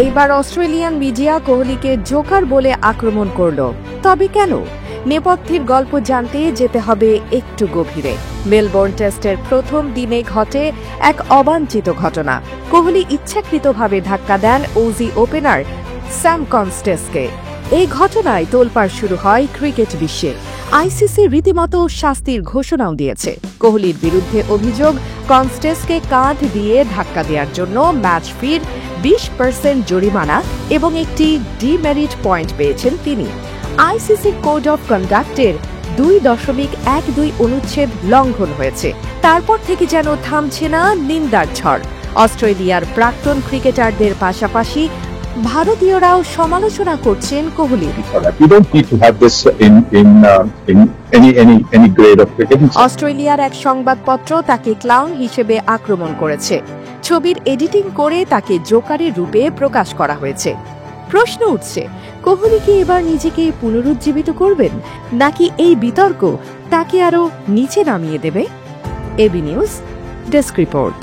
এইবার Australian media কোহলিকে Joker বলে আক্রমণ করল। তবে কেন? নেপথ্যের গল্প জানতে যেতে হবে একটু গভীরে। মেলবোর্ন টেস্টের প্রথম দিনে ঘটে এক অবাঞ্ছিত ঘটনা। কোহলি ইচ্ছাকৃতভাবে ধাক্কা দেন অজি ওপেনার স্যাম কনস্টেসকে। এই ঘটনায় তোলপাড় শুরু হয় ক্রিকেট বিশ্বে। আইসিসি রীতিমতো শাস্তির ঘোষণাও দিয়েছে। কোহলির বিরুদ্ধে অভিযোগ, কনস্টেসকে কাঁধ দিয়ে ধাক্কা দেওয়ার জন্য ম্যাচ ফির 20% জরিমানা এবং একটি ডিমেরিট পয়েন্ট পেয়েছেন তিনি। আইসিসি কোড অফ কন্ডাক্টের 2.12 অনুচ্ছেদ লঙ্ঘন হয়েছে। তারপর থেকে যেন থামছে না নিন্দার ঝড়। অস্ট্রেলিয়ার প্রাক্তন ক্রিকেটারদের পাশাপাশি ভারতীয়রাও সমালোচনা করছেন কোহলির। অস্ট্রেলিয়ার এক সংবাদপত্র তাকে ক্লাউন হিসেবে আক্রমণ করেছে। ছবির এডিটিং করে তাকে জোকারের রূপে প্রকাশ করা হয়েছে। প্রশ্ন উঠছে, কোহলি কি এবার নিজেকে পুনরুজ্জীবিত করবেন, নাকি এই বিতর্ক তাকে আরো নিচে নামিয়ে দেবে? AB news desk report.